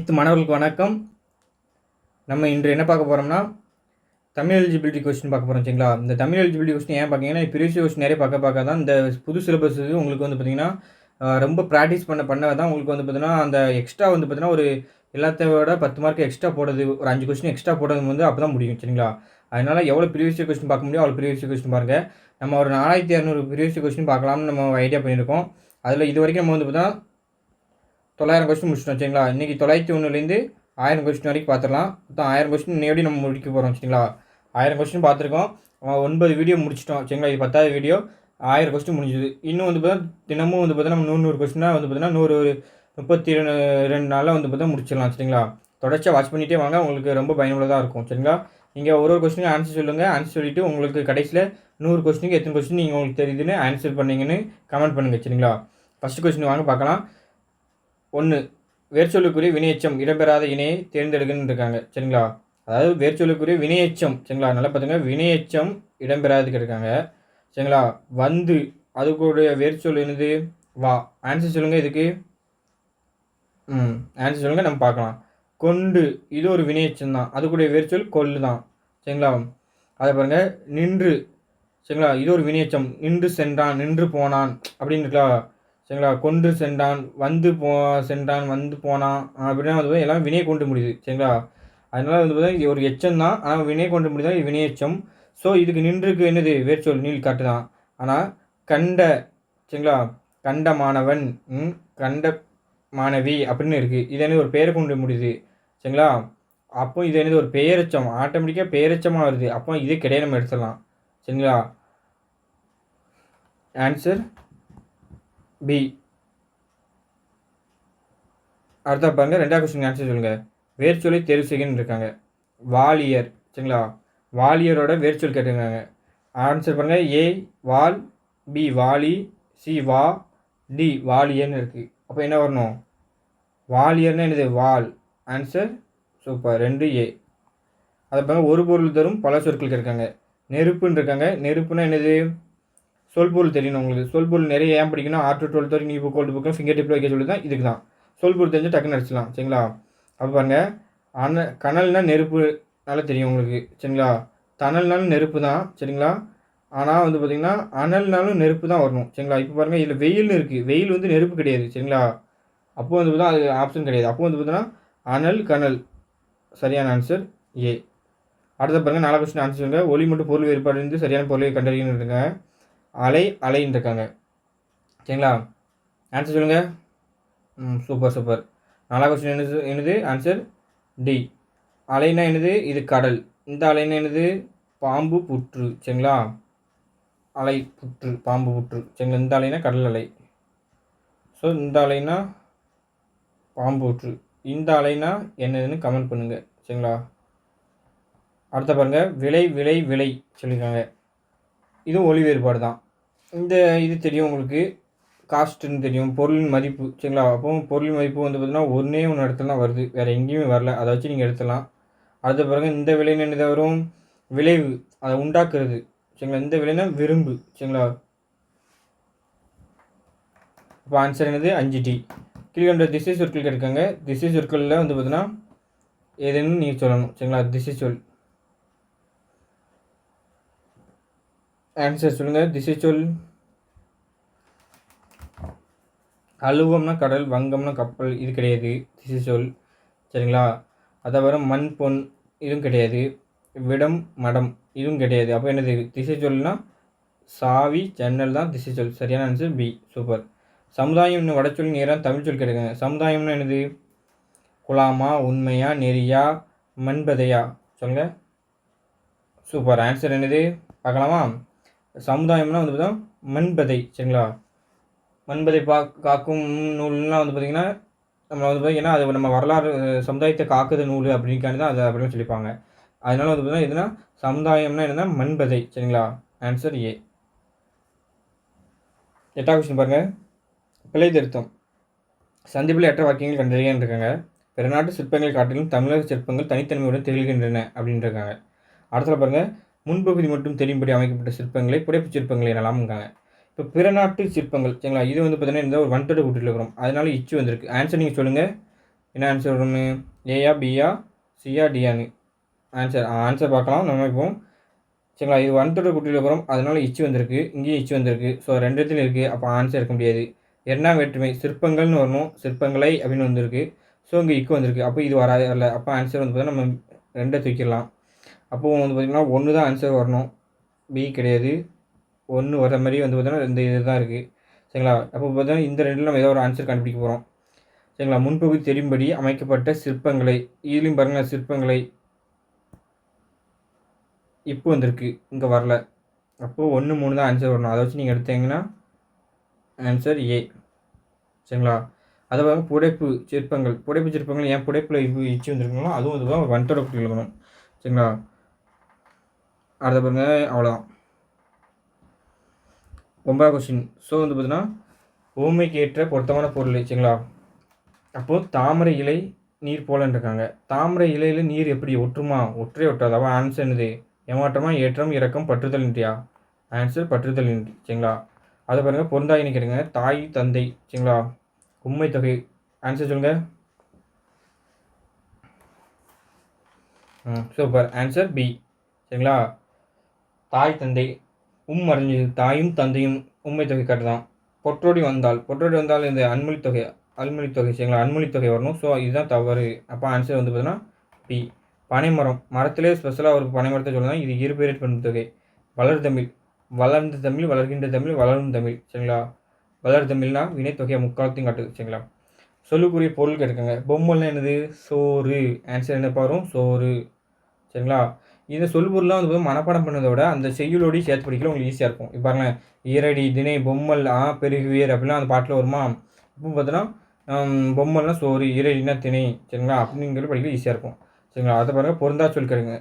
அனைத்து மாணவர்களுக்கு வணக்கம். நம்ம இன்று என்ன பார்க்க போகிறோம்னா, தமிழ் எலிஜிபிலிட்டி கொஸ்டின் பார்க்க போகிறோம். சரிங்களா? இந்த தமிழ் எலிஜிபிலிட்டி கொஸ்டின் ஏன் பார்த்தீங்கன்னா, ப்ரீவியஸ் கொஸ்டின் நிறைய பார்க்க தான் இந்த புது சிலபஸ் உங்களுக்கு வந்து பார்த்தீங்கன்னா, ரொம்ப ப்ராக்டிஸ் பண்ண தான் உங்களுக்கு வந்து பார்த்தீங்கன்னா, அந்த எக்ஸ்ட்ரா வந்து பார்த்தீங்கன்னா, ஒரு எல்லாத்த விட 10 மார்க் எக்ஸ்ட்ரா போடுறது, ஒரு 5 கொஸ்டின் எக்ஸ்ட்ரா போடுறது வந்து அப்போ தான் முடியும். சரிங்களா? அதனால் எவ்வளோ ப்ரீவியஸ் கொஸ்டின் பார்க்க முடியும் அவ்வளோ ப்ரீவியஸ் கொஸ்டின் பாருங்கள். நம்ம ஒரு 4200 ப்ரீவியஸ் கொஸ்டின் பார்க்கலாம்னு நம்ம ஐடியா பண்ணியிருக்கோம். அதில் இது வரைக்கும் நம்ம வந்து பார்த்தா 900 கொஸ்டின் முடிச்சிட்டோம். சரிங்களா? இன்றைக்கி 901லேருந்து 1000 கொஸ்டின் வரைக்கும் பார்த்துடலாம். மொத்தம் 1000 கொஸ்டின் இன்னையோடி நம்ம முடிக்க போகிறோம். சரிங்களா? 1000 கொஸ்டின் பார்த்துருக்கோம். 9 வீடியோ முடிச்சிட்டோம். சரிங்களா? இது 10வது வீடியோ. 1000 கொஸ்டின் முடிஞ்சுது. இன்னும் வந்து பார்த்தா தினமும் வந்து பார்த்தா நம்ம 100 கொஸ்டினாக வந்து பார்த்தீங்கன்னா 32 நாளில் வந்து பார்த்தா முடிச்சிடலாம். சரிங்களா? தொடர்ச்சியாக வாட்ச் பண்ணிகிட்டே வாங்க. உங்களுக்கு ரொம்ப பயனுள்ளதாக இருக்கும். சரிங்களா? நீங்கள் ஒரு கொஸ்டினுக்கு ஆன்சர் சொல்லுங்கள். ஆன்சர் சொல்லிவிட்டு உங்களுக்கு கடைசியில் 100 கொஸ்டினுக்கு எத்தனை கொஸ்டின் நீங்கள் உங்களுக்கு தெரியுதுன்னு ஆன்சர் பண்ணிங்கன்னு கமெண்ட் பண்ணுங்கள். சரிங்களா? ஃபஸ்ட்டு கொஸ்டின் வாங்க பார்க்கலாம். 1. வேர்ச்சொல்லுக்குரிய வினையெச்சம் இடம்பெறாத இணையை தேர்ந்தெடுக்குன்னு இருக்காங்க. சரிங்களா? அதாவது வேர்ச்சொல்லுக்குரிய வினையெச்சம். சரிங்களா? நல்லா பார்த்துங்க. வினையெச்சம் இடம்பெறாதுக்கு இருக்காங்க. சரிங்களா? வந்து அதுக்குடைய வேர்ச்சொல் என்னது? வா. ஆன்சர் சொல்லுங்கள் இதுக்கு. ஆன்சர் சொல்லுங்கள், நம்ம பார்க்கலாம். கொண்டு இது ஒரு வினையெச்சம் தான். அதுக்குடைய வேர்ச்சொல் கொல்லு தான். சரிங்களா? அதை பாருங்கள். நின்று. சரிங்களா? இது ஒரு வினையெச்சம். நின்று சென்றான், நின்று போனான் அப்படின்னு இருக்கா? சரிங்களா? கொண்டு சென்றான், சென்றான், வந்து போனான் அப்படின்னா வந்து எல்லாம் வினை கொண்டு முடியுது. சரிங்களா? அதனால் வந்து பார்த்தீங்கன்னா இது ஒரு எச்சம் தான். ஆனால் வினை கொண்டு முடியுதா இது வினை எச்சம். ஸோ இதுக்கு நின்றுக்கு என்னது? வேர்ச்சொல் நீள் காட்டு தான். ஆனால் கண்ட. சரிங்களா? கண்ட மாணவன், கண்ட மாணவி அப்படின்னு இருக்குது. இது என்னது? ஒரு பெயரை கொண்டு முடியுது. சரிங்களா? அப்போ இது என்னது? ஒரு பெயரெச்சம். ஆட்டோமேட்டிக்காக பெயரெச்சமாக வருது. அப்போ இதே கிடையாது, நம்ம எடுத்துடலாம். சரிங்களா? Answer B. அடுத்த பாருங்கள். 2வது கொஸ்டின் ஆன்சர் சொல்லுங்கள். வேர்ச்சொல்லை தேர்வு செய்யன்னு இருக்காங்க. வாலியர். சரிங்களா? வாலியரோட வேர்ச்சொல் கேட்டுருக்காங்க. ஆன்சர் பாருங்கள். ஏ வால், பி வாலி, சி வா, டி வாலியர்னு இருக்குது. அப்போ என்ன வரணும்? வாலியர்னா என்னது? வால். Answer super. 2A. அதை பாருங்கள். ஒரு பொருள் தரும் பல சொற்கள் கேட்காங்க. நெருப்புன்னு இருக்காங்க. நெருப்புனா என்னது? சொல்பொருள் தெரியணும் உங்களுக்கு. சொல்பொருள் நிறைய ஏன் படிக்கணும்? ஆர்ட் 12 வரைக்கும் நீ புக் ஓல்டு புக்கு ஃபிங்கர் டிப்பில் வைக்க சொல்லி தான் இதுக்கு தான். சொல்பொருள் தெரிஞ்சு டக்குன்னு அடிச்சிடலாம். சரிங்களா? அப்போ பாருங்கள். கனல்னால் நெருப்பு நல்லா தெரியும் உங்களுக்கு. சரிங்களா? தணல்னாலும் நெருப்பு தான். சரிங்களா? ஆனால் வந்து பார்த்திங்கன்னா அனல்னாலும் நெருப்பு தான் வரணும். சரிங்களா? இப்போ பாருங்கள், இதில் வெயில்னு இருக்குது. வெயில் வந்து நெருப்பு கிடையாது. சரிங்களா? அப்போது வந்து பார்த்தா அது ஆப்ஷன் கிடையாது. அப்போ வந்து பார்த்தீங்கன்னா அனல், கனல். சரியான ஆன்சர் ஏ. அடுத்த பாருங்கள். 4 கொஸ்டின் ஆன்சர் சொல்லுங்கள். ஒளி மற்றும் பொருள் வேறுபாடு இருந்து சரியான பொருளை கண்டறியன்னு இருக்காங்க. அலைன்னு இருக்காங்க. சரிங்களா? ஆன்சர் சொல்லுங்கள். Super super. 4 கொஸ்டின் என்னது? Answer D. அலைனா என்னது? இது கடல். இந்த அலைனா என்னது? பாம்பு புற்று. சரிங்களா? அலை புற்று, பாம்பு புற்று. சரிங்களா? இந்த அலைனா கடல் அலை. ஸோ இந்த அலைனா பாம்பு புற்று. இந்த அலைனா என்னதுன்னு கமெண்ட் பண்ணுங்கள். சரிங்களா? அடுத்த பாருங்கள். விலை சொல்லியிருக்காங்க. இதுவும் ஒளி வேறுபாடு தான். இது தெரியும் உங்களுக்கு. காஸ்ட்டுன்னு தெரியும். பொருளின் மதிப்பு. சரிங்களா? அப்போ பொருளின் மதிப்பு வந்து பார்த்தீங்கன்னா ஒன்றே ஒன்று இடத்துல தான் வருது. வேறு எங்கேயுமே வரல. அதை வச்சு நீங்கள் எடுத்துடலாம். அடுத்த பிறகு இந்த விலைன்னு என்னது வரும்? விளைவு, அதை உண்டாக்குறது. சரிங்களா? இந்த விலைனா விரும்பு. சரிங்களா? இப்போ ஆன்சர் என்னது? 5D. கீழ்கண்ட திசை சொற்கள் கேட்காங்க. திசை சொற்களில் வந்து பார்த்தீங்கன்னா எதுன்னு நீங்கள் சொல்லணும். சரிங்களா? திசை சொல். ஆன்சர் சொல்லுங்கள். திசை சொல். அலுவம்னா கடல், வங்கம்னா கப்பல். இது கிடையாது திசை சொல். சரிங்களா? அதை வர மண், பொன். இதுவும் கிடையாது. விடம், மடம். இதுவும் கிடையாது. அப்போ என்னது திசை சொல்னா? சாவி, ஜன்னல் தான் திசை சொல். சரியான ஆன்சர் பி. சூப்பர். சமுதாயம்னு வடச்சொல் நேராக தமிழ் சொல் கேட்குங்க. சமுதாயம்னா என்னது? குலாமா, உண்மையா, நெறியா, மண்பதையா? சொல்லுங்கள். சூப்பர். ஆன்சர் என்னது பார்க்கலாமா? சமுதாயம்னா வந்து பார்த்தா மண்பதை. சரிங்களா? மண்பதை காக்கும் நூல்னால் வந்து பார்த்திங்கன்னா நம்ம வந்து பார்த்திங்கன்னா அது நம்ம வரலாறு சமுதாயத்தை காக்குது நூல் அப்படின்காண்டி தான் அதை அப்படின்னு சொல்லிப்பாங்க. அதனால வந்து பார்த்தீங்கன்னா எதுனா சமுதாயம்னா என்னென்னா மண்பதை. சரிங்களா? Answer A. 8வது கொஸ்டின் பாருங்கள். பிழை திருத்தம். சந்திப்பில் ஏற்ற வாக்கியங்கள் கண்டறியன்னு இருக்காங்க. பிற நாட்டு சிற்பங்களை காட்டிலும் தமிழக சிற்பங்கள் தனித்தன்மையுடன் திகழ்கின்றன அப்படின்னு இருக்காங்க. அடுத்த பாருங்கள். முன்பகுதி மட்டும் தெரியும்படி அமைக்கப்பட்ட சிற்பங்களை புடைப்பு சிற்பங்கள் எனலாம் இருக்காங்க. இப்போ பிற நாட்டு சிற்பங்கள். சரிங்களா? இது வந்து பார்த்தீங்கன்னா இந்த ஒரு 1 கூட்டில் இருக்கிறோம். அதனால இச்சு வந்திருக்கு. ஆன்சர் நீங்கள் சொல்லுங்கள். என்ன ஆன்சர் வரும்னு? ஏயா பியா சியா டியான்னு ஆன்சர் பார்க்கலாம் நம்ம இப்போ. சரிங்களா, இது வன்தொடர் குற்றியல் அப்புறம் அதனால இச்சு வந்திருக்கு, இங்கேயும் இச்சு வந்திருக்கு. ஸோ 2 இடத்துல இருக்குது. அப்போ ஆன்சர் இருக்க முடியாது. இரண்டாம் வேற்றுமை சிற்பங்கள்னு வரணும், சிற்பங்களை அப்படின்னு வந்திருக்கு. ஸோ இங்கே இக்கு வந்திருக்கு. அப்போ இது வரல. அப்போ ஆன்சர் வந்து பார்த்தீங்கன்னா நம்ம 2 தூக்கிடலாம். அப்போது வந்து பார்த்திங்கன்னா 1 தான் ஆன்சர் வரணும், பி கிடையாது. 1 வர மாதிரி வந்து பார்த்தீங்கன்னா 2 இது தான் இருக்குது. சரிங்களா, அப்போ பார்த்தீங்கன்னா இந்த 2ல் நம்ம ஏதோ ஒரு ஆன்சர் கண்டுபிடிக்க போகிறோம். சரிங்களா, முன்பகுதி தெரியும்படி அமைக்கப்பட்ட சிற்பங்களை, இதுலேயும் பாருங்கள் சிற்பங்களை இப்போ வந்திருக்கு, இங்கே வரல. அப்போது 1 3 தான் ஆன்சர் வரணும். அதை வச்சு நீங்கள் எடுத்தீங்கன்னா ஆன்சர் ஏ. சரிங்களா, அதை பாருங்க புடைப்பு சிற்பங்கள் ஏன் புடைப்பில் இச்சு வந்துருக்கீங்களோ அதுவும் இதுதான் வன்தொடர் எழுதணும். சரிங்களா, அடுத்த பாருங்க அவ்வளோதான். 9வது கொஸ்டின். ஸோ வந்து பார்த்தீங்கன்னா ஊமைக்கு ஏற்ற பொருத்தமான பொருள். சரிங்களா, அப்போது தாமரை இலை நீர் போலன்னு இருக்காங்க. தாமரை இலையில் நீர் எப்படி ஒட்டுமா? ஒற்றே ஒட்டாது. அவன் ஆன்சர் என்னது? ஏமாற்றமா, ஏற்றம், இறக்கம், பற்றுதல் இன்றியா? ஆன்சர் பற்றுதல் இன்றி. சரிங்களா, அதை பாருங்கள் பொருந்தாயின்னு கேட்டுங்க. தாய் தந்தை. சரிங்களா, உண்மை தொகை. ஆன்சர் சொல்லுங்கள். Super, answer B. சரிங்களா, தாய் தந்தை மறைஞ்சது, தாயும் தந்தையும் உண்மை தொகை கரெக்ட் தான். பொற்றோடி வந்தால் இந்த அன்மொழி தொகை. சரிங்களா, அன்மொழி தொகை வரணும். ஸோ இதுதான் தவறு. அப்போ ஆன்சர் வந்து பார்த்தீங்கன்னா பி. பனைமரம், மரத்திலே ஸ்பெஷலாக ஒரு பனைமரத்தை சொல்லலாம். இது இருபெயர் பண்பு தொகை. வளர்தமிழ், வளர்ந்த தமிழ், வளர்கின்ற தமிழ், வளரும் தமிழ். சரிங்களா, வளர் தமிழ்னா வினைத்தொகையை முக்காலத்தையும் காட்டுது. சரிங்களா, சொல்லுக்குரிய பொருள் கேட்டுக்கோங்க. பொம்மல்னா என்னது? சோறு. ஆன்சர் என்ன பாரும்? சோறு. சரிங்களா, இந்த சொல்பொருளாக வந்து மனப்பாடம் பண்ணதை விட அந்த செய்யுளோடையும் சேர்த்து படிக்கல உங்களுக்கு ஈஸியாக இருக்கும். இப்போ பாருங்கள், ஈரடி திணை பொம்மல் பெருகுவீர் அப்படிலாம் அந்த பாட்டில் வருமா? இப்போ பார்த்தோன்னா பொம்மல்னா சோறு, ஈரடினா திணை. சரிங்களா, அப்படிங்கிறது படிக்கல ஈஸியாக இருக்கும். சரிங்களா, அதை பாருங்கள் பொருந்தா சொல் கேளுங்க.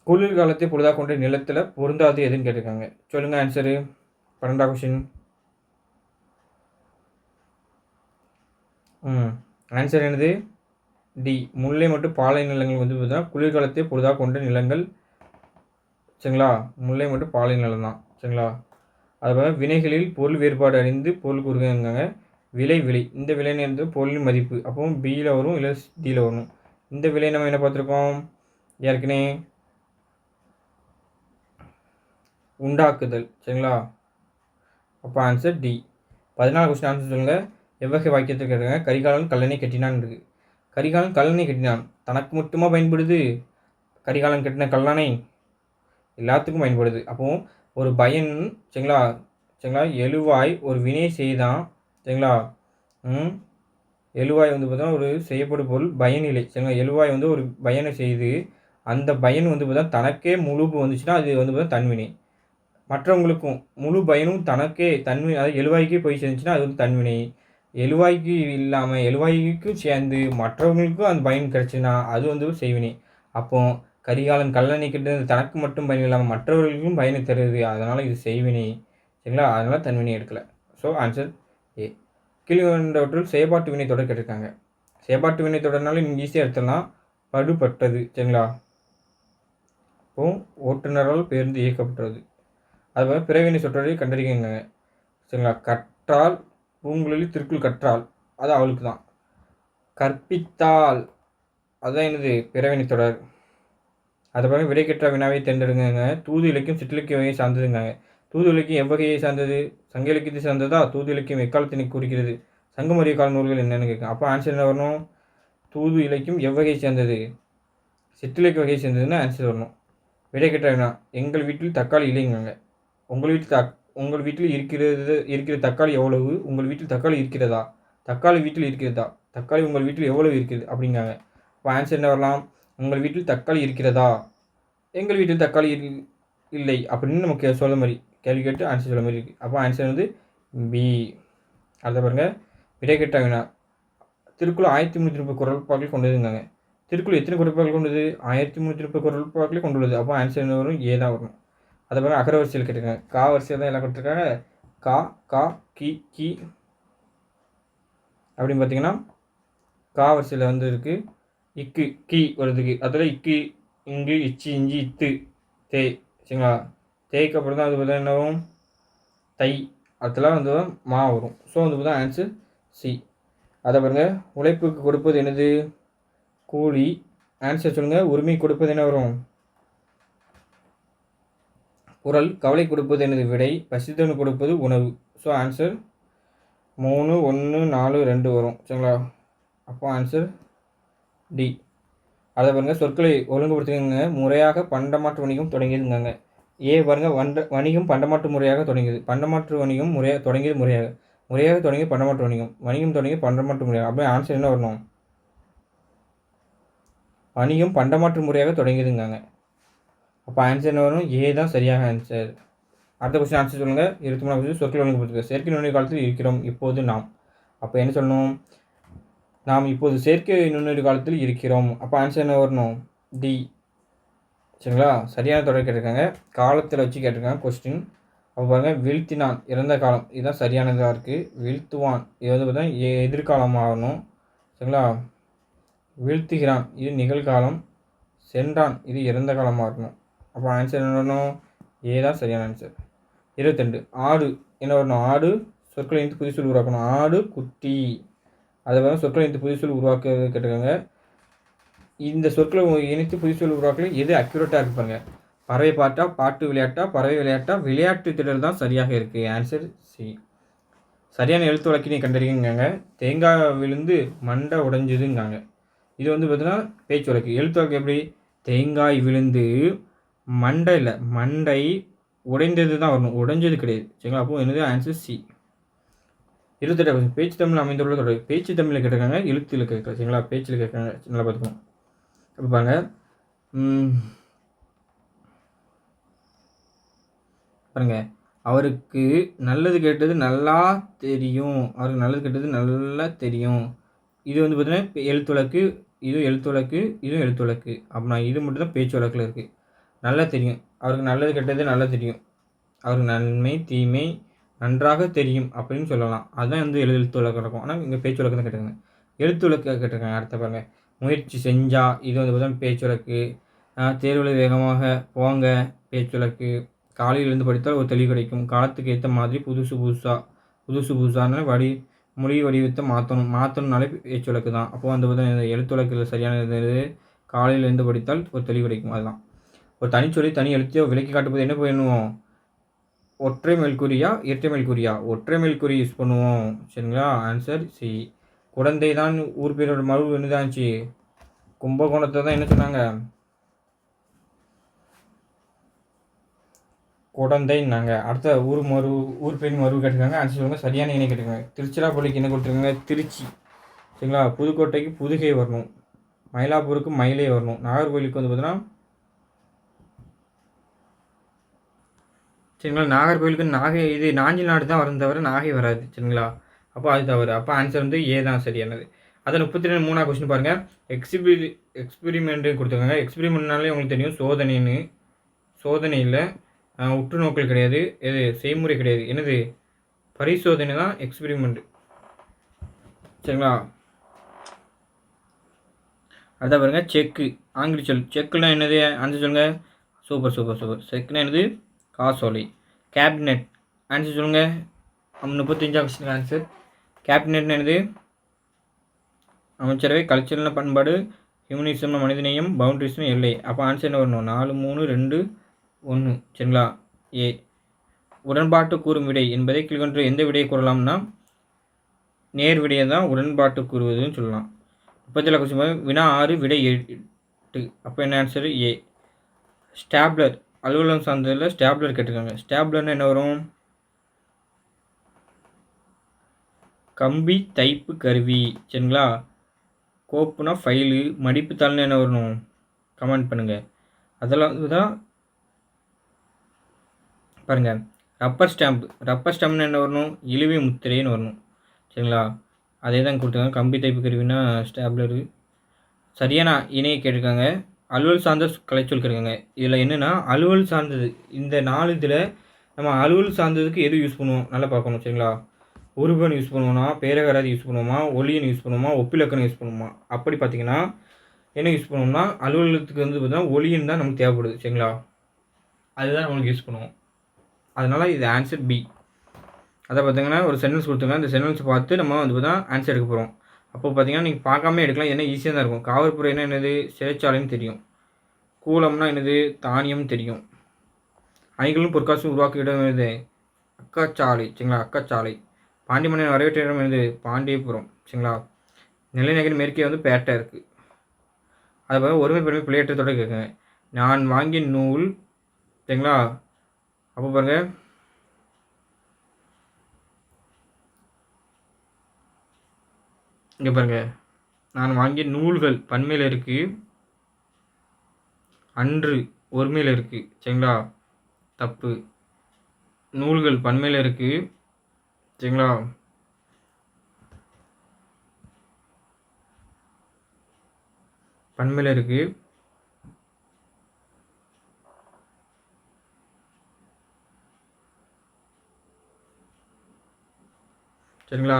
குளிர்காலத்தை பொழுதாக கொண்ட நிலத்தில் பொருந்தாது எதுன்னு கேட்டிருக்காங்க. சொல்லுங்கள் ஆன்சரு. 12வது கொஸ்டின். ஆன்சர் என்னது? டி. முல்லை மற்றும் பாலை நிலங்கள் வந்து பார்த்தீங்கன்னா குளிர்காலத்தை பொழுதாக கொண்ட நிலங்கள். சரிங்களா, முல்லை மற்றும் பாலை நிலம் தான். சரிங்களா, அதுபோல் வினைகளில் பொருள் வேறுபாடு அறிந்து பொருள் கூறுங்க. விலை. இந்த விலை நேர்ந்து பொருளின் மதிப்பு. அப்போ பியில் வரும், இல்லை டியில் வரும். இந்த விலை நம்ம என்ன பார்த்துருக்கோம் ஏற்கனவே? உண்டாக்குதல். சரிங்களா, அப்போ ஆன்சர் டி. 14 கொஸ்டின் ஆன்சர் சொல்லுங்கள். எவ்வகை வாக்கியத்தை கேட்டுங்க. கரிகாலன் கல்லணை கட்டினான் இருக்குது. கரிகாலன் கல்லணை கட்டினான் தனக்கு மட்டுமா பயன்படுது? கரிகாலன் கட்டின கல்லணை எல்லாத்துக்கும் பயன்படுது. அப்போது ஒரு பயன். சரிங்களா, எழுவாய் ஒரு வினை செய்தான். சரிங்களா, எழுவாய் வந்து பார்த்தீங்கன்னா ஒரு செய்யப்படும் பொருள் பயனிலை. சரிங்களா, எழுவாய் வந்து ஒரு பயனை செய்து அந்த பயன் வந்து பார்த்தீங்கன்னா தனக்கே முழு வந்துச்சுன்னா அது வந்து பார்த்தீங்கன்னா தன்வினை. மற்றவங்களுக்கும் முழு பயனும் தனக்கே தன்வினை, அதாவது எழுவாய்க்கே போய் சேர்ந்துச்சுன்னா அது வந்து தன்வினை. எழுவாய்க்கு இல்லாமல் எழுவாய்க்கும் சேர்ந்து மற்றவங்களுக்கும் அந்த பயன் கிடச்சுன்னா அது வந்து செய்வினை. அப்போ கரிகாலன் கல்லணை கட்டினது தனக்கு மட்டும் பயன் இல்லாமல் மற்றவர்களுக்கும் பயனை தருது, அதனால் இது செய்வினை. சரிங்களா, அதனால் தன்வினை எடுக்கலை. So answer A. கீழ்கண்டவற்றில் செயற்பாட்டு வினை தொடர் கேட்டிருக்காங்க. செயற்பாட்டு வினை தொடர்னாலும் நீங்கள் ஈஸியாக எடுத்துடலாம். படுபட்டது. சரிங்களா, இப்போ ஓட்டுநரால் பேருந்து இயக்கப்பட்டது. அதுபோல் பிறவினை சொற்றொடரை கண்டறிங்க. சரிங்களா, கற்றால் பூங்குழலி திருக்குள் கற்றால் அது அவளுக்கு தான். கற்பித்தால் அதுதான் என்னது? பிறவினை தொடர். அதை பாருங்க விடை கற்ற வினாவை தேர்ந்தெடுங்க. தூது இலக்கியம் சிற்றிலக்கிய வகையை சார்ந்ததுங்க. தூது இலக்கியம் எவ்வகையை சார்ந்தது? சங்க இலக்கியத்தை சார்ந்ததா? தூது இலக்கியம் எக்காலத்தினை குறிக்கிறது? சங்கமறிய கால நூல்கள் என்னென்னு கேட்கும். அப்போ ஆன்சர் என்ன வரணும்? தூது இலக்கியம் எவ்வகையை சேர்ந்தது? சிற்றிலக்கிய வகையை சேர்ந்ததுன்னு ஆன்சர் வரணும். விடை கற்ற வினா. எங்கள் வீட்டில் தக்காளி இல்லைங்க. உங்கள் வீட்டில் இருக்கிற தக்காளி எவ்வளவு? உங்கள் வீட்டில் தக்காளி இருக்கிறதா? தக்காளி வீட்டில் இருக்கிறதா? தக்காளி உங்கள் வீட்டில் எவ்வளவு இருக்கிறது அப்படிங்காங்க. இப்போ ஆன்சர் என்ன வரலாம்? உங்கள் வீட்டில் தக்காளி இருக்கிறதா, எங்கள் வீட்டில் தக்காளி இல்லை அப்படின்னு நமக்கு சொல்ல மாதிரி கேள்வி கேட்டு ஆன்சர் சொல்ல மாதிரி இருக்குது. அப்போ ஆன்சர் வந்து பி. அடுத்த பாருங்கள், விடை கேட்ட வினா. திருக்குறள் 1330 குறள்பாக்கள் கொண்டதுங்காங்க. திருக்குறள் எத்தனை குறள்பாக்கள் கொண்டது? 1330 குறள்பாக்களை கொண்டுள்ளது. அப்போ ஆன்சர் என்ன வரும்? ஏ தான் வரும். அதை பாருங்கள் அகர வரிசையில் கேட்டிருக்காங்க. கா வரிசையில் தான் எல்லாம் கொடுத்துருக்காங்க. கா கா கி கி அப்படின்னு பார்த்தீங்கன்னா கா வரிசையில் வந்து இருக்குது. இக்கு கி வருதுக்கு, அதில் இக்கு இங்கு இச்சி இஞ்சி இத்து தே. சரிங்களா, தேய்க்கு அப்புறம் தான் அது பார்த்தா என்ன வரும்? தை. அதெல்லாம் வந்து மா வரும். ஸோ வந்து பார்த்தா ஆன்சர் சி. அதை பாருங்கள், உழைப்புக்கு கொடுப்பது என்னது? கூலி. ஆன்சர் சொல்லுங்கள். உரிமை கொடுப்பது என்ன வரும்? குரல். கவலை கொடுப்பது என்னது? விடை. பசித்தவனுக்கு கொடுப்பது உணவு. ஸோ ஆன்சர் 3, 1, 4, 2 வரும். சரிங்களா? அப்போ ஆன்சர் டி. அதை பாருங்கள், சொற்களை ஒழுங்குபடுத்துங்க. முறையாக பண்டமாற்று வணிகம் தொடங்கியதுங்காங்க. ஏ பாருங்கள், வணிகம் பண்டமாற்று முறையாக தொடங்கியது. பண்டமாற்று வணிகம் முறையாக தொடங்கியது. முறையாக தொடங்கி பண்டமாற்று வணிகம். வணிகம் தொடங்கி பண்டமாற்று முறையாக. அப்படியே ஆன்சர் என்ன வரணும்? வணிகம் பண்டமாற்று முறையாக தொடங்கியதுங்காங்க. அப்போ ஆன்சர் என்ன வரும்? ஏ தான் சரியாக ஆன்சர். அடுத்த கொஸ்டின் ஆன்சர் சொல்லுங்கள். 23 கொஸ்டின். சொற்கள் ஒழுங்குபடுத்துக. செயற்கை நுண்ணறிவு காலத்தில் இருக்கிறோம். இப்போது நாம். அப்போ என்ன சொல்லணும்? நாம் இப்போது செயற்கை நுண்ணறிவு காலத்தில் இருக்கிறோம். அப்போ ஆன்சர் என்ன வரணும்? டி. சரிங்களா? சரியான தொடர் கேட்டிருக்காங்க. காலத்தில் வச்சு கேட்டிருக்காங்க கொஸ்டின். அப்போ பாருங்கள், வீழ்த்தினான் இறந்த காலம், இதுதான் சரியானதாக இருக்குது. வீழ்த்துவான் இது வந்து பார்த்தீங்கன்னா எதிர்காலம் ஆகணும். சரிங்களா? வீழ்த்துகிறான் இது நிகழ்காலம். சென்றான் இது இறந்த காலமாக இருக்கணும். அப்போ ஆன்சர் என்ன வரணும்? ஏ தான் சரியான ஆன்சர். 22. ஆடு என்ன வரணும்? ஆடு சொற்களை இணைத்து புது சொல் உருவாக்கணும். ஆடு குட்டி. அதை வந்து சொற்களை இணைத்து புது சொல் உருவாக்க கேட்டிருக்காங்க. இந்த சொற்களை இணைத்து புது சொல் உருவாக்கல எது அக்யூரேட்டாக இருப்பாங்க? பறவை பாட்டா, பாட்டு விளையாட்டா, பறவை விளையாட்டா, விளையாட்டு திடல் தான் சரியாக இருக்குது. Answer C. சரியான எழுத்து வழக்கினை கண்டறியுங்காங்க. தேங்காய் விழுந்து மண்டை உடைஞ்சதுங்காங்க. இது வந்து பார்த்தீங்கன்னா பேச்சு வழக்கு. எழுத்து வழக்கு எப்படி? தேங்காய் விழுந்து மண்டை இல்லை, மண்டை உடைந்தது தான் வரணும், உடைஞ்சது கிடையாது. சரிங்களா? அப்போ என்னது? Answer C. 28. பேச்சு தமிழ் அமைந்துள்ள தொடர். பேச்சு தமிழில் கேட்டிருக்காங்க, எழுத்தில் கேட்கல. சரிங்களா? பேச்சில் கேட்குறாங்க. நல்லா பார்த்துக்கோங்க. அப்போ பாருங்கள், பாருங்கள், அவருக்கு நல்லது கெட்டது நல்லா தெரியும். அவருக்கு நல்லது கெட்டது நல்லா தெரியும். இது வந்து பார்த்தீங்கன்னா எழுத்து வழக்கு. இதுவும் எழுத்து வழக்கு, இதுவும் எழுத்து வழக்கு. அப்படின்னா இது மட்டும் தான் பேச்சு வழக்கில் இருக்குது. நல்லா தெரியும். அவருக்கு நல்லது கெட்டது நல்லா தெரியும். அவருக்கு நன்மை தீமை நன்றாக தெரியும் அப்படின்னு சொல்லலாம். அதுதான் வந்து எழுத்து வழக்கு இருக்கும். ஆனால் இங்கே பேச்சு வழக்கு தான் கேட்டிருக்காங்க. எழுத்து வழக்கு கேட்டிருக்காங்க. அடுத்த பாருங்கள், முயற்சி செஞ்சா இது வந்து பார்த்தீங்கன்னா பேச்சு வழக்கு. தேர்வில் வேகமாக போங்க பேச்சு வழக்கு. காலையில் இருந்து படித்தால் ஒரு தெளிவு கிடைக்கும். காலத்துக்கு ஏற்ற மாதிரி புதுசு புதுசான மொழி வடிவத்தை மாற்றணும்னாலே பேச்சு வழக்கு தான். அப்போது அந்த பார்த்தா எழுத்து வழக்கில் சரியானது காலையில் இருந்து படித்தால் ஒரு தெளிவு கிடைக்கும். அதுதான். ஒரு தனிச்சொல்லி தனி எழுத்தையோ விலக்கி காட்டும்போது என்ன பண்ணுவோம்? ஒற்றை மேல்குறியா இரட்டை மேல்குறியா? ஒற்றை மேல்குறி யூஸ் பண்ணுவோம். சரிங்களா? Answer C. குழந்தை தான் ஊர் பேரோட மறு என்னதாச்சு? கும்பகோணத்தை தான் என்ன சொன்னாங்க? குழந்தைன்னாங்க. அடுத்த ஊர் பேர் மறு கேட்டிருக்காங்க. ஆன்சர் சொல்லுங்கள். சரியான இணை கேட்டிருக்காங்க. திருச்சிராப்பள்ளிக்கு என்ன கொடுத்துருக்காங்க? திருச்சி. சரிங்களா? புதுக்கோட்டைக்கு புதுகை வரணும். மயிலாப்பூருக்கு மயிலை வரணும். நாகர்கோவிலுக்கு வந்து பார்த்தீங்கன்னா, சரிங்களா, நாகர்கோவிலுக்கு நாகை, இது நாஞ்சில் நாடு தான் வரும் தவிர நாகை வராது. சரிங்களா? அப்போ அது தவறு. அப்போ ஆன்சர் வந்து ஏ தான் சரியானது. அதை 32 3ஆவது கொஸ்டின் பாருங்கள். எக்ஸ்பிரிமெண்ட்டு கொடுத்துருக்காங்க. எக்ஸ்பிரிமெண்ட்னாலே உங்களுக்கு தெரியும் சோதனைன்னு. சோதனை இல்லை, உற்று நோக்கல் கிடையாது, எது செய்முறை கிடையாது. என்னது? பரிசோதனை தான் எக்ஸ்பிரிமெண்ட். சரிங்களா? அதான் பாருங்க, செக்கு. ஆங்கில சொல். செக்குன்னா என்னது? ஆன்சர் சொல்லுங்கள். சூப்பர். செக்குன்னா என்னது? காசோலை. கேபினெட். ஆன்சர் சொல்லுங்கள். 35ஆவது கொஸ்டின் ஆன்சர். கேபினெட்னு என்னது? அமைச்சரவை. கல்ச்சரல்னா பண்பாடு. ஹியூமனிசம்னா மனிதநேயம். பவுண்டரிஸ்னு எல்லை. அப்போ ஆன்சர் என்ன வரணும்? 4, 3, 2, 1. சரிங்களா? ஏ. உடன்பாட்டு கூறும் விடை என்பதை கீழ்கொண்டு எந்த விடையை கூறலாம்னா நேர் விடையை தான் உடன்பாட்டு கூறுவதுன்னு சொல்லலாம். 37 கொஸ்டின் வினா 6 விடை 8. அப்போ என்ன ஆன்சர்? ஏ. ஸ்டாப்லர். அலுவலகம் சார்ந்ததில் ஸ்டாப்லர் கேட்டிருக்காங்க. ஸ்டாப்லர்னு என்ன வரும்? கம்பி தைப்பு கருவி. சரிங்களா? கோப்புனா ஃபைலு. மடிப்புத்தாள்னு என்ன வரணும்? கமெண்ட் பண்ணுங்கள். அதெல்லாம் தான் பாருங்கள். ரப்பர் ஸ்டாம்ப்னு என்ன வரணும்? இழுவை முத்திரைன்னு வரணும். சரிங்களா? அதே தான் கொடுத்துருக்காங்க. கம்பி தைப்பு கருவினா ஸ்டாப்லரு. சரியான இணையை கேட்டிருக்காங்க. அலுவல் சார்ந்த கலைச்சொல் கேட்டிருக்காங்க. இதில் என்னென்னா அலுவல் சார்ந்தது, இந்த 4 இதில் நம்ம அலுவல் சார்ந்ததுக்கு எது யூஸ் பண்ணுவோம் நல்லா பார்க்கணும். சரிங்களா? உருவன் யூஸ் பண்ணுவோமா, பேரகராதி யூஸ் பண்ணுவோமா, ஒளியன் யூஸ் பண்ணுவோமா, ஒப்பிலக்கணம் யூஸ் பண்ணுவோமா? அப்படி பார்த்திங்கன்னா என்ன யூஸ் பண்ணுவோம்னா அலுவலகத்துக்கு வந்து பார்த்தீங்கன்னா ஒளியன் தான் நமக்கு தேவைப்படுது. சரிங்களா? அதுதான் நம்மளுக்கு யூஸ் பண்ணுவோம். அதனால் இது ஆன்சர் பி. அதை பார்த்திங்கன்னா ஒரு சென்டென்ஸ் கொடுத்துருங்க. அந்த சென்டென்ஸ் பார்த்து நம்ம வந்து பார்த்தா ஆன்சர் எடுக்க போகிறோம். அப்போ பார்த்தீங்கன்னா நீங்கள் பார்க்காம எடுக்கலாம். என்ன ஈஸியாக தான் இருக்கும். காவல்துறைனா என்னது? சிறைச்சாலைன்னு தெரியும். கூலம்னா என்னது? தானியம் தெரியும். அணிகளும் பொற்காசும் உருவாக்க இடம் என்னது? அக்காச்சாலை. சரிங்களா? அக்காச்சாலை. பாண்டிய மன்னன் வரவேற்ற இடம் என்னது? பாண்டியபுரம். சரிங்களா? நெல்லைநகர் மேற்கே வந்து பேட்டை இருக்குது. அது போக ஒருமை பெருமை பிள்ளையற்றத்தோட கேட்குங்க. நான் வாங்கிய நூல். சரிங்களா? அப்போ பாருங்க, இங்கே பாருங்க, நான் வாங்கிய நூல்கள் பன்மையில் இருக்குது. அன்று ஒருமையில் இருக்குது. சரிங்களா? தப்பு. நூல்கள் பன்மையில் இருக்குது. சரிங்களா? பன்மையில் இருக்குது. சரிங்களா?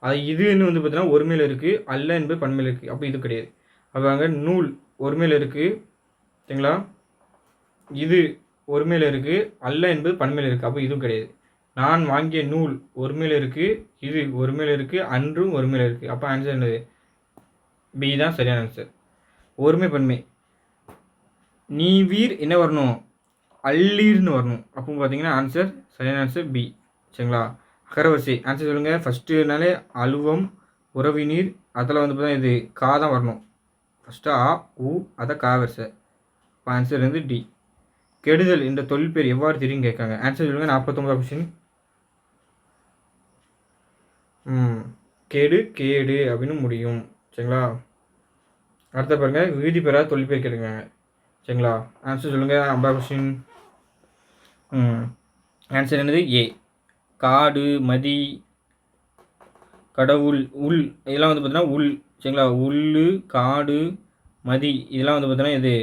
அது இதுன்னு வந்து பார்த்தீங்கன்னா ஒருமையில் இருக்குது. அல்ல என்பது பன்மையில் இருக்குது. அப்போ இது கிடையாது. அப்போ அங்கே நூல் ஒருமையில் இருக்குது. சரிங்களா? இது ஒருமையில் இருக்குது. அல்ல என்பது பன்மையில் இருக்குது. அப்போ இதுவும் கிடையாது. நான் வாங்கிய நூல் ஒருமையில் இருக்குது. இது ஒருமையில் இருக்குது. அன்றும் ஒருமையில் இருக்குது. அப்போ ஆன்சர் என்னது? பி தான் சரியான ஆன்சர். ஒருமை பன்மை. நீவீர் என்ன வரணும்? அல்லீர்னு வரணும். அப்போ பார்த்தீங்கன்னா ஆன்சர் சரியான ஆன்சர் பி. சரிங்களா? அகரவரிசை ஆன்சர் சொல்லுங்கள். ஃபஸ்ட்டுனாலே அலுவம் உறவினீர் அதில் வந்து பார்த்தா இது கா தான் வரணும். ஃபஸ்ட்டு ஆ உ அதை கா வரிசை. இப்போ ஆன்சர் வந்து டி. கெடுதல் என்ற தொழில் பேர் எவ்வாறு தெரியும் கேட்காங்க. ஆன்சர் சொல்லுங்கள். 49 கொஸ்டின். கேடு கேடு அப்படின்னு முடியும். சரிங்களா? அடுத்த பாருங்கள், விகுதி பெறாத தொழில் பேர் கேட்டுருக்காங்க. சரிங்களா? ஆன்சர் சொல்லுங்கள். 50 கொஸ்டின். ஆன்சர் என்னது? ஏ. காடு மதி கடவுள் உள் இதெல்லாம் வந்து பார்த்தீங்கன்னா உள். சரிங்களா? உள்ளு காடு மதி இதெல்லாம் வந்து பார்த்தீங்கன்னா இது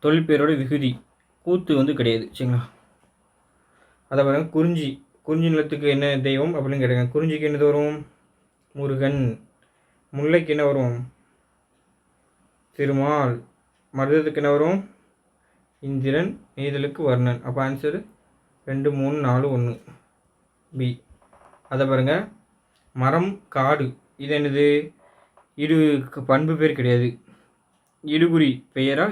தொழிற்பேரோட விகுதி. கூத்து வந்து கிடையாது. சரிங்களா? அதை பாருங்க, குறிஞ்சி. குறிஞ்சி நிலத்துக்கு என்ன தெய்வம் அப்படின்னு கேட்டாங்க. குறிஞ்சிக்கு என்னது வரும்? முருகன். முல்லைக்கு என்ன வரும்? திருமால். மருதத்துக்கு என்ன வரும்? இந்திரன். நெய்தலுக்கு வர்ணன். அப்போ ஆன்சர் 2 3 4 1 பி. அதை பாருங்கள், மரம் காடு இது என்னது? இடு பண்பு பேர் கிடையாது. இடுகுறி பெயரா?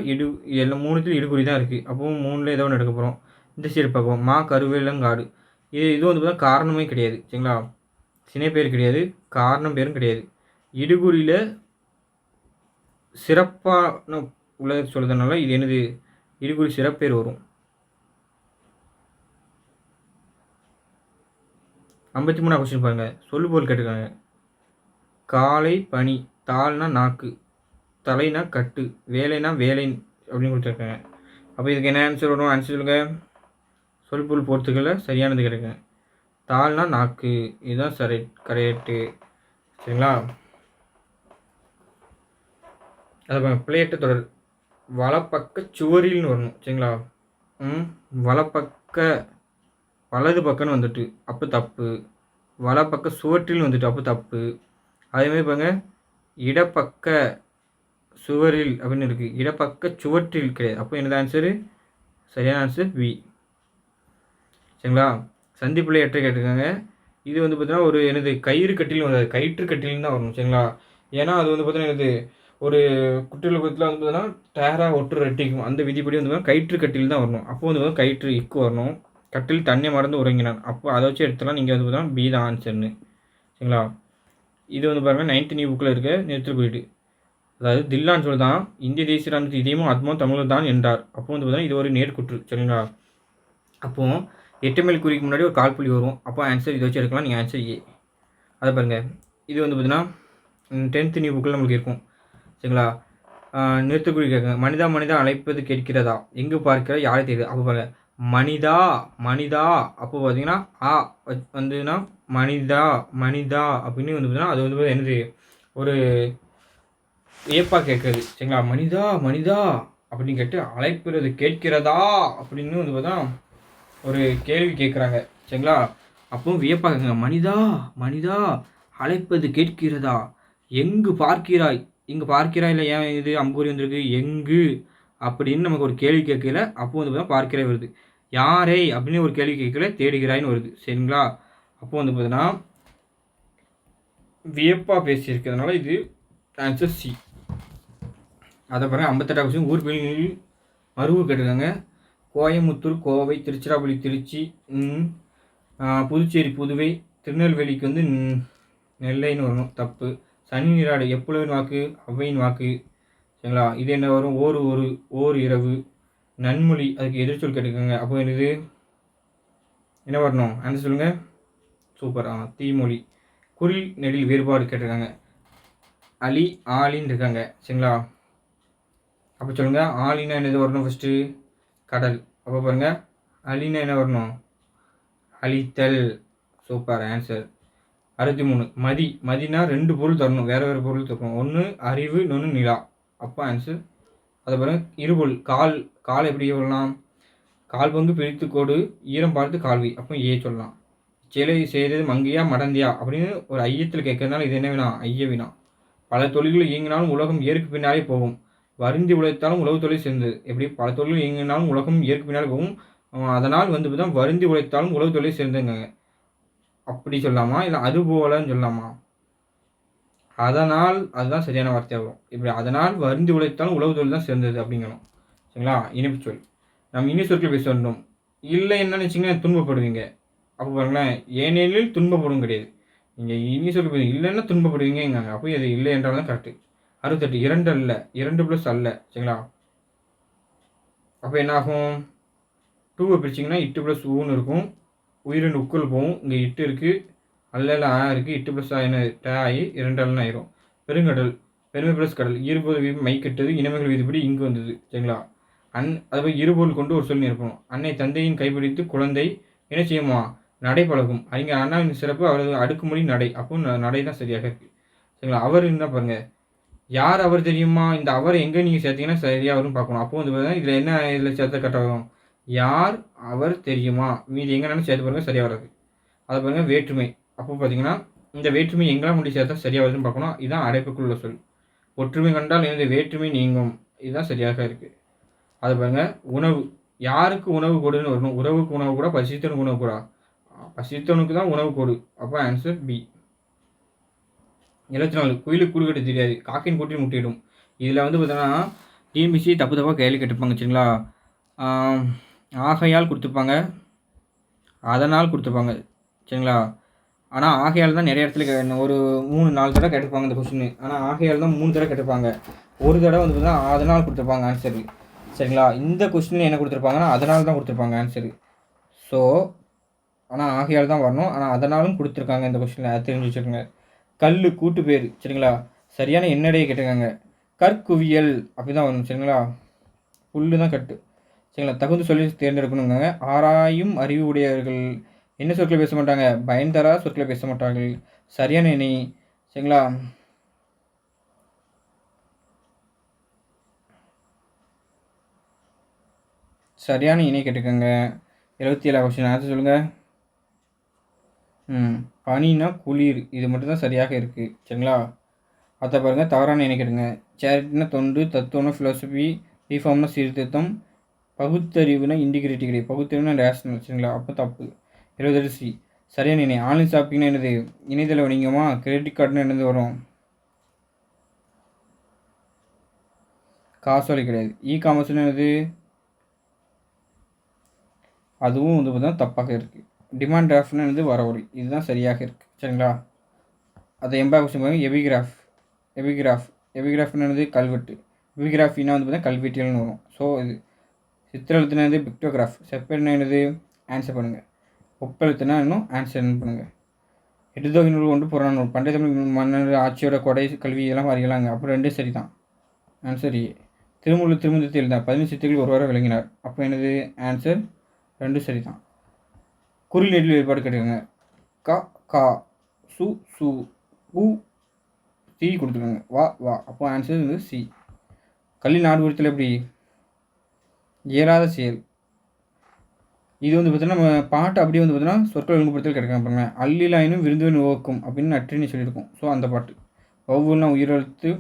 எல்லாம் மூணுத்தில் இடுகுறி தான் இருக்குது. அப்போது 3ல் ஏதோ ஒன்று எடுக்க போகிறோம். இந்த சைடு பார்ப்போம். மா கருவேலங்காடு. இது வந்து பார்த்தா காரணமே கிடையாது. சரிங்களா? சினை பேர் கிடையாது. காரணம் பேரும் கிடையாது. இடுகுறியில் சிறப்பான உள்ளதை சொல்லுறதுனால இது என்னது? இடுகுறி சிறப்பேர் வரும். 53 கொஸ்டின் பாருங்கள். சொல்லுபோல் கேட்டிருக்காங்க. காலை பனி. தாள்னா நாக்கு. தலைனா கட்டு. வேலைனா வேலை அப்படின்னு கொடுத்துருக்காங்க. அப்போ இதுக்கு என்ன ஆன்சர் வரும்? ஆன்சர் சொல்லுங்கள். சொல்பொருள் பொறுத்துக்களை சரியானது கிடைக்குங்க. தாள்னா நாக்கு. இதுதான் சரி கரெக்டு. சரிங்களா? அதை பிள்ளையற்ற தொடர். வலப்பக்க சுவரில்னு வரணும். சரிங்களா? வலப்பக்க வலது பக்கம்னு வந்துட்டு அப்போ தப்பு. வலப்பக்க சுவற்றில் வந்துட்டு அப்போ தப்பு. அதேமாதிரி பாருங்க, இடப்பக்க சுவரில் அப்படின்னு இருக்குது. இடப்பக்க சுவற்றில் கிடையாது. அப்போ என்னது ஆன்சரு? சரியான ஆன்சர் பி. சரிங்களா? சந்திப்பிள்ளையற்ற கேட்டிருக்காங்க. இது வந்து பார்த்தீங்கன்னா ஒரு என்னது கயிறு கட்டிலும் வராது. கயிற்று கட்டிலும் தான் வரும். சரிங்களா? ஏன்னா அது வந்து பார்த்தீங்கன்னா என்னது ஒரு குட்டிலுக்கத்தில் வந்து பார்த்தீங்கன்னா டேராக ஒட்டு ரெட்டிக்கும். அந்த விதிப்படி வந்து பார்த்தீங்கன்னா கயிற்று கட்டில் தான் வரணும். அப்போ வந்து பார்த்தீங்கன்னா கயிற்று இக்கு வரணும். கட்டில் தண்ணி மறந்து உறங்கினான். அப்போ அதை வச்சு எடுத்துலாம். நீங்கள் வந்து பார்த்தீங்கன்னா பி தான் ஆன்சர்னு. சரிங்களா? இது வந்து பாருங்கள் 9th நியூ புக்கில் இருக்க நிறுத்தல் குறியீடு. அதாவது தில்லான்னு சொல்லி தான் இந்திய தேசிய ராணுவத்து இதயமும் ஆத்மாவும் தமிழ் தான் என்றார். அப்போ வந்து பார்த்தீங்கன்னா இது ஒரு நேர்குற்று. சரிங்களா? அப்போது 8 மைல் குறிக்கு முன்னாடி ஒரு கால்புள்ளி வரும். அப்போ ஆன்சர் இதை வச்சு எடுக்கலாம். நீங்கள் ஆன்சர் ஏ. அதை பாருங்கள், இது வந்து பார்த்தீங்கன்னா 10th நியூ புக்கில் நம்மளுக்கு இருக்கும். சரிங்களா? நிறுத்தக்குறி கேட்குங்க. மனிதா மனிதா அழைப்பது கேட்கிறதா? எங்கு பார்க்கிற யாரை தெரியுது? அப்போ பாருங்கள், மனிதா மனிதா. அப்போ பார்த்தீங்கன்னா ஆ வந்துன்னா மனிதா மனிதா அப்படின்னு வந்து பார்த்தீங்கன்னா அது வந்து என்னது ஒரு ஏப்பா கேட்குறது. சரிங்களா? மனிதா மனிதா அப்படின்னு கேட்டு அழைப்புறது கேட்கிறதா அப்படின்னு வந்து பார்த்தா ஒரு கேள்வி கேட்குறாங்க. சரிங்களா? அப்பவும் வியப்பா கேட்குங்க. மனிதா மனிதா அழைப்பது கேட்கிறதா? எங்கு பார்க்கிறாய்? இங்கே பார்க்கிறாய் இல்லை? ஏன் இது அம்பூரி வந்திருக்கு? எங்கு அப்படின்னு நமக்கு ஒரு கேள்வி கேட்கல. அப்போ வந்து பார்த்தா பார்க்கிறாய் வருது. யாரை அப்படின்னு ஒரு கேள்வி கேட்கல, தேடுகிறாய்னு வருது. சரிங்களா? அப்போ வந்து பார்த்தீங்கன்னா வியப்பாக பேசியிருக்கிறதுனால இது ஆன்சர் சி. அதை பாருங்கள் 58 கொஸ்டின். ஊர் பேரில் மருவு கேட்டிருக்காங்க. கோயமுத்தூர், கோவை, திருச்சிராப்பள்ளி, திருச்சி, புதுச்சேரி, புதுவை, திருநெல்வேலிக்கு வந்து நெல்லைன்னு வரணும், தப்பு. சனி நீராடு எப்பொழுவின் வாக்கு, அவ்வையின் வாக்கு. சரிங்களா, இது என்ன வரும், ஓர் இரவு. நன்மொழி அதுக்கு எதிர்ச்சொல் கேட்டிருக்காங்க. அப்போ இது என்ன வரணும், ஆன்சர் சொல்லுங்கள். சூப்பர். தீமொழி. குறில் நெடில் வேறுபாடு கேட்டிருக்காங்க. அலி, ஆலின்னு இருக்காங்க. சரிங்களா, அப்போ சொல்லுங்கள். ஆலினா என்னது வரணும், ஃபஸ்ட்டு கடல். அப்போ பாருங்கள், அலினா என்ன வரணும், அழித்தல். Super answer. 63. மதினா 2 பொருள் தரணும், வேறு பொருள் தரணும். ஒன்று அறிவு, இன்னொன்று நிலா. அப்போ ஆன்சர். அதை பாருங்கள். இருபொருள். கால் எப்படி சொல்லலாம், கால் பங்கு பிரித்து கோடு, ஈரம் பார்த்து கால்வி. அப்போ ஏ சொல்லலாம். சிலை செய்தது மங்கையா மடந்தியா அப்படின்னு ஒரு ஐயத்தில் கேட்கறதுனால இது என்ன வினா, ஐய வினா. பல தொழில்கள் இயங்கினாலும் உலகம் ஏற்கு பின்னாலே போகும். வருந்தி உழைத்தாலும் உழவு தொழில் சேர்ந்தது. எப்படி, பல தொழில்கள் இயங்கினாலும் உலகம் ஏற்கு பின்னாலே போகும், அதனால் வந்து தான் வருந்தி உழைத்தாலும் உழவு தொழில் சேர்ந்துங்க. அப்படி சொல்லலாமா, இல்லை அது போலன்னு சொல்லலாமா? அதனால், அதுதான் சரியான வார்த்தையாகும். இப்படி அதனால் வருந்தி உழைத்தாலும் உழவு தொழில் தான் சேர்ந்தது அப்படிங்கணும். சரிங்களா, இனிப்பு சொல். நம்ம இனி சொற்கள் பேச வேண்டும். இல்லை என்னன்னு வச்சிங்கன்னா துன்பப்படுவீங்க. அப்போ பாருங்களேன், ஏனெனில் துன்பப்படும் கிடையாது. நீங்கள் இனி சொற்கள் இல்லைன்னா துன்பப்படுவீங்க. அப்போ இது இல்லை என்றால் தான் கரெக்டு. 68. 2 அல்ல, 2 + அல்ல. சரிங்களா, அப்போ என்ன ஆகும், 2 பிரிச்சிங்கன்னா இட்டு + ஊன்னு இருக்கும். உயிரின் உக்குள் போகும். இங்கே இட்டு இருக்குது, அல்ல ஆ இருக்குது. இட்டு + ஆ என்ன ஆகி 2 அல்லன்னு ஆயிரும். பெருங்கடல். பெருமை + கடல். ஈர்ப்பது மை கெட்டது, இனமைகள் விதிப்படி இங்கு வந்தது. சரிங்களா, அதை இருபொருள் கொண்டு ஒரு சொல் நிற்பணும். அன்னை தந்தையின் கைப்பிடித்து குழந்தை என்ன செய்யுமா, நடை பழகும். அறிஞர் அண்ணாவின் சிறப்பு அவரது அடுக்குமொழி நடை. அப்போ நடை தான் சரியாக இருக்குது. சரிங்களா, அவர் என்ன பாருங்கள், யார் அவர் தெரியுமா, இந்த அவரை எங்கே நீங்கள் சேர்த்தீங்கன்னா சரியாக வரும்னு பார்க்கணும். அப்போ வந்து பார்த்தீங்கன்னா இதில் என்ன, இதில் சேர்த்த கரெக்டாக வரும், யார் அவர் தெரியுமா. மீதி எங்கேனாலும் சேர்த்து பாருங்கள், சரியாக வராது. அதை பாருங்கள். வேற்றுமை. அப்போ பார்த்தீங்கன்னா இந்த வேற்றுமை எங்கெல்லாம் முடி சேர்த்தா சரியாக வருதுன்னு பார்க்கணும். இதுதான் அடைப்புக்குள்ள சொல். ஒற்றுமை கண்டால் இந்த வேற்றுமை நீங்கும். இதுதான் சரியாக இருக்குது. அதை பாருங்கள். உணவு. யாருக்கு உணவு கொடுன்னு வரணும், உறவுக்கு உணவு கூட, பசித்தவனுக்கு உணவு கூட. பசித்தவனுக்கு தான் உணவு கொடு. அப்போ ஆன்சர் பி. 74. குயிலுக்கு கூடு கட்ட தெரியாது, காக்கின் கூட்டில் முட்டிடும். இதில் வந்து பார்த்தோன்னா டிஎம்பிசி தப்பாக கேள்வி கேட்டுப்பாங்க. சரிங்களா, ஆகையால் கொடுத்துருப்பாங்க, அதனால் கொடுத்துருப்பாங்க. சரிங்களா, ஆனால் ஆகையால் தான் நிறைய இடத்துல ஒரு 3-4 தடவை கேட்டிருப்பாங்க இந்த கொஸ்டின். ஆனால் ஆகையால் தான் 3 தடவை கேட்டிருப்பாங்க. ஒரு தடவை வந்து பார்த்தீங்கன்னா அதனால் கொடுத்துருப்பாங்க ஆன்சரு. சரிங்களா, இந்த கொஸ்டின் என்ன கொடுத்துருப்பாங்கன்னா அதனால் தான் கொடுத்துருப்பாங்க ஆன்சரு. ஸோ ஆனால் ஆகையால் தான் வரணும், ஆனால் அதனாலும் கொடுத்துருக்காங்க இந்த கொஸ்டினில், அதை தெரிஞ்சு வச்சுருங்க. கல் கூட்டு பேர். சரிங்களா, சரியான எண்ணடையை கேட்டிருக்காங்க. கற்குவியல் அப்படி தான் வரணும். சரிங்களா, புல்லு தான் கட்டு. சரிங்களா, தகுந்த சொல்லி தேர்ந்தெடுக்கணுங்க. ஆராயும் அறிவு உடையவர்கள் என்ன சொற்களை பேச மாட்டாங்க, பயன்தரா சொற்களை பேச மாட்டார்கள். சரியான இணை. சரிங்களா, சரியான இணை கேட்டுக்கோங்க. 77 கொஸ்டின் ஆன்சர் சொல்லுங்கள். பனினா குளிர், இது மட்டும்தான் சரியாக இருக்குது. சரிங்களா, அதை பாருங்கள். தவறான இணை கேட்டுங்க. சேரிட்டினா தொண்டு, தத்துவம்னா ஃபிலாசபி, ரீஃபார்ம்னா சீர்திருத்தம், பகுத்தறிவுனா இன்டிகிரிட்டி கிடையாது, பகுத்தறிவுனா ரேஷனல். சரிங்களா, அப்போ தப்பு. 78 சி. சரியான இணை. ஆன்லைன் ஷாப்பிங்னா என்னது, இணையதள வணிகமா. கிரெடிட் கார்டுனா என்னது வரும், காசோலை கிடையாது. இ காமர்ஸ்னு என்னது, அதுவும் வந்து பார்த்தா தப்பாக இருக்குது. டிமாண்ட் டிராஃப்ட்னு என்னது, வரவழி. இதுதான் சரியாக இருக்குது. சரிங்களா, அதை 80 கொஸ்டின் பாருங்கள். எபிகிராஃப்னு என்னது, கல்வெட்டு. எபிகிராஃபினா வந்து பார்த்தா கல்வெட்டியல்னு வரும். ஸோ இது சித்திரெழுத்துனா என்னது, பிக்டோகிராஃப். செப்பேடுனா என்னது, ஆன்சர் பண்ணுங்கள். ஒப்பெழுத்துனா இன்னும் ஆன்சர் என்ன பண்ணுங்கள். எட்டுத்தொகை நூல் கொண்டு புறநானூல். பண்டைய தமிழ் மன்னர் ஆட்சியோட கொடை கல்வி இதெல்லாம் அறியலாங்க. அப்போ 2 சரி தான். Answer A. திருமூலர் திருமந்தத்தில் எழுந்தார், 15 சித்தர்கள் ஒருவரை விளங்கினார். அப்போ என்னது, ஆன்சர் 2 சரி தான். குறில் நெடில் வேறுபாடு கேட்டுக்கோங்க. க கா, சு சு, உ சி கொடுத்துருக்காங்க, வா வா. அப்போ ஆன்சர் வந்து சி. கல்லில் நாடு குறித்தல் எப்படி, இயலாத செயல். இது வந்து பார்த்தீங்கன்னா நம்ம பாட்டு அப்படியே வந்து பார்த்தீங்கன்னா சொற்கள் ஒழுங்குபடுத்தல் கிடைக்காம பாருங்க. அல்லிலாயினும் விருந்துவன் நோக்கும் அப்படின்னு நற்றினி சொல்லியிருக்கோம். ஸோ அந்த பாட்டு. ஒவ்வொன்றா உயிரெழுத்து,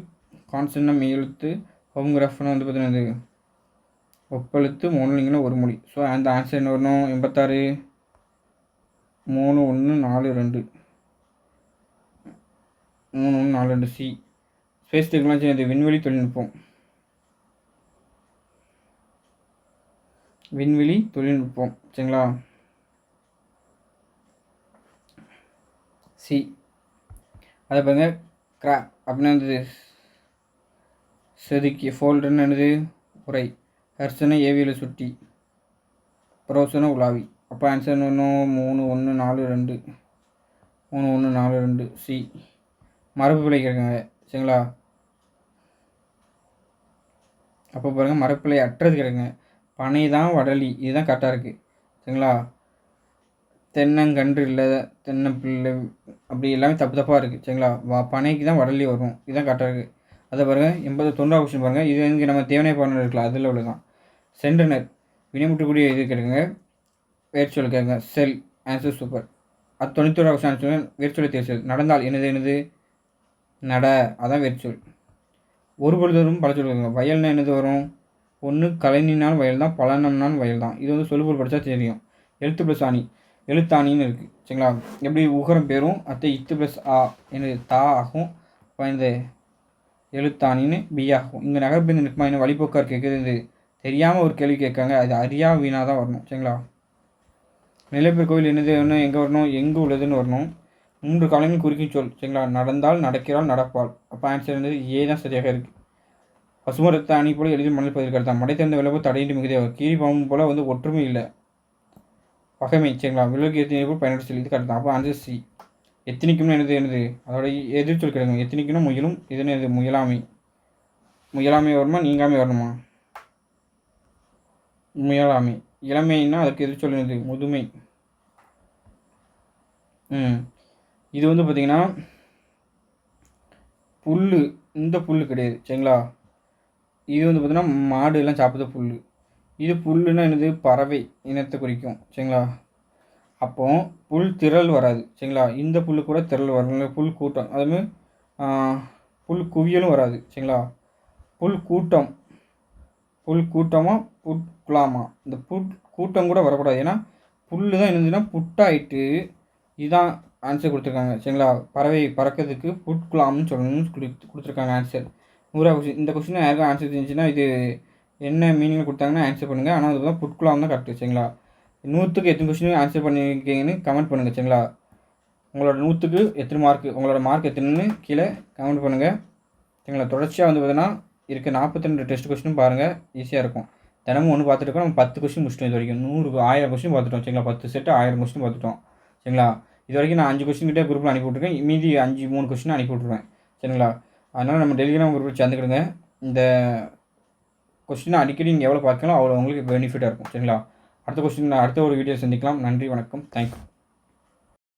கான்சன்னா மெய்யெழுத்து, ஹோம்கிராஃப்னா வந்து பார்த்தீங்கன்னா ஒப்பெழுத்து, மோனலிங்கன்னா ஒரு மொழி. ஸோ அந்த ஆன்சர் என்ன வரணும், 86, 3, 1, 4, 2. 314 சி. ஸ்பேஸ் டெக்னாலஜி இது விண்வெளி தொழில்நுட்பம். விண்வெளி தொழில்நுட்பம் சரிங்களா. சி. அதை பாருங்க கிராப் அப்படின்னா என்னது செதுக்கி. ஃபோல்டர்னு என்னது உரை. ஹர்சனை ஏவியில் சுட்டி. ப்ரௌசனை உலாவி. அப்போ ஆன்சர் இன்னும் 314 314 சி. மரபு பிழை கேட்குங்க சரிங்களா. அப்போ பாருங்கள் மரபு பிழை அற்றது கேட்குங்க. பனை தான் வடலி, இதுதான் கரெக்டாக இருக்குது சரிங்களா. தென்னங்கன்று இல்லை, தென்னம்பிள்ளை அப்படி எல்லாமே தப்பாக இருக்குது சரிங்களா. பனைக்கு தான் வடலி வரும், இதுதான் கரெக்டாக இருக்குது. அதை பாருங்கள் 90 கொஸ்டின் பாருங்கள். இது இங்கே நம்ம தேவனை பாடல் இருக்கலாம், அதில் உள்ள தான். சென்டனர் வினைமுற்றக்கூடிய இது கேட்குங்க. வேர்ச்சொல் கேட்குங்க. செல். Answer super. அது 91 கொஸ்டின் ஆன்சர். வேர்ச்சொல்லை தேர்ச்சி. நடந்தால் என்னது நட, அதான் வேர்ச்சொல். ஒரு பொழுதும் பல சொல்லுவாங்க. வயல்னா என்னது வரும்? ஒன்று கலைஞனால் வயல் தான், பலனம்னால் வயல் தான். இது வந்து சொல்லுபொருள் படித்தா தெரியும். எழுத்து ப்ளஸ் ஆணி, எழுத்தாணின்னு இருக்குது சரிங்களா. எப்படி உகரம் பேரும் அத்தை இத்து ப்ளஸ் ஆ என்னது தா ஆகும். இப்போ இந்த எழுத்தாணின்னு பி ஆகும். இங்கே நகர்பேருந்து நிற்குமா என்ன வழிபோக்கார் கேட்குறது தெரியாமல் ஒரு கேள்வி கேட்காங்க, அது அறியா வீணா தான் வரணும் சரிங்களா. நிலைப்பெயர் கோவில் என்னது ஒன்று எங்கே வரணும்? எங்கே உள்ளதுன்னு வரணும். 3 காலங்கள் குறிக்கும் சொல் சரிங்களா. நடந்தால், நடக்கிறாள், நடப்பாள். அப்போ ஆன்சர் வந்து ஏ தான் சரியாக இருக்குது. பசுமரத்த அணி போல எளிதில் மணல் பதில் கருத்தான். மடை திறந்த விளவு தடையின்றி மிகுதியாக. கீரி பாம்பு போல் வந்து ஒற்றுமை இல்லை, பகைமை சரிங்களா. விலகு எத்தனை போல் பயன்படுத்த சொல்லி இது கருத்தான். அப்போ ஆன்சர் சி. எத்தனைக்கும்னு என்னது அதோட எதிர்ச்சொல் கிடைக்கும். எத்தனைக்குன்னா முயலும், இதுன்னு எது முயலாமை. முயலாமை வருமா, நீங்காமை வரணுமா? முயலாமை. இளமைன்னா அதுக்கு எதிர்ச்சொல் என்னது முதுமை. இது வந்து பார்த்திங்கன்னா புல், இந்த புல் கிடையாது சரிங்களா. இது வந்து பார்த்திங்கன்னா மாடு எல்லாம் சாப்பிட்ற புல். இது புல்லுன்னா என்னது பறவை இனத்தை குறிக்கும் சரிங்களா. அப்போ புல் திரள் வராது சரிங்களா. இந்த புல்லு கூட திரள் வரும். புல் கூட்டம், அதுமாதிரி புல் குவியலும் வராது சரிங்களா. புல் கூட்டம், புல் கூட்டமாக புட்குலாமா, இந்த கூட்டம் கூட வரக்கூடாது. ஏன்னா புல் தான் என்னதுன்னா புட்டாயிட்டு. இதுதான் ஆன்சர் கொடுத்துருக்காங்க சரிங்களா. பறவை பறக்கிறதுக்கு புட்குலாம்னு சொல்லணும்னு கொடுத்துருக்காங்க ஆன்சர். 100 கொஸ்டின். இந்த கொஸ்டின் யாருக்கும் ஆன்சர் தெரிஞ்சுன்னா இது என்ன மீனிங் கொடுத்தாங்கன்னா ஆன்சர் பண்ணுங்கள். ஆனால் அதுக்கு தான் புட்குலாம் தான் கரெக்டு சரிங்களா. 100க்கு எத்தனை கொஸ்டின் ஆன்சர் பண்ணியிருக்கீங்கன்னு கமெண்ட் பண்ணுங்கள் சரிங்களா. உங்களோட 100க்கு எத்தனை மார்க்கு, உங்களோட மார்க் எத்தனைன்னு கீழே கமெண்ட் பண்ணுங்கள் சரிங்களா. தொடர்ச்சியாக வந்து பார்த்தீங்கன்னா இருக்க 42 டெஸ்ட் கொஸ்டினும் பாருங்கள், ஈஸியாக இருக்கும். தினமும் ஒன்று பார்த்துட்டு இருக்கோம். நம்ம 10 கொஸ்டின் முடிச்சிட்டோம். இது வரைக்கும் 1000 கொஸ்டின் பார்த்துட்டோம் சரிங்களா. 10 செட்டு 1000 கொஸ்டின் பார்த்துட்டோம் சரிங்களா. இது வரைக்கும் நான் 5 கொஸ்டின் கிட்டே குரூப்பில் அனுப்பி விட்ருக்கேன். மீதி 3 கொஸ்டின் அனுப்பி விட்ருவேன் சரிங்களா. அதனால் நம்ம டெலிகிராம் குரூப்பில் சேர்ந்துக்கிடுங்க. இந்த கொஸ்டினை அடிக்கடி நீங்கள் எவ்வளோ பார்க்கலாம் அவ்வளோ உங்களுக்கு பெனிஃபிட்டாக இருக்கும் சரிங்களா. அடுத்த கொஸ்டின் அடுத்த ஒரு வீடியோ சந்திக்கலாம். நன்றி, வணக்கம், தேங்க்யூ.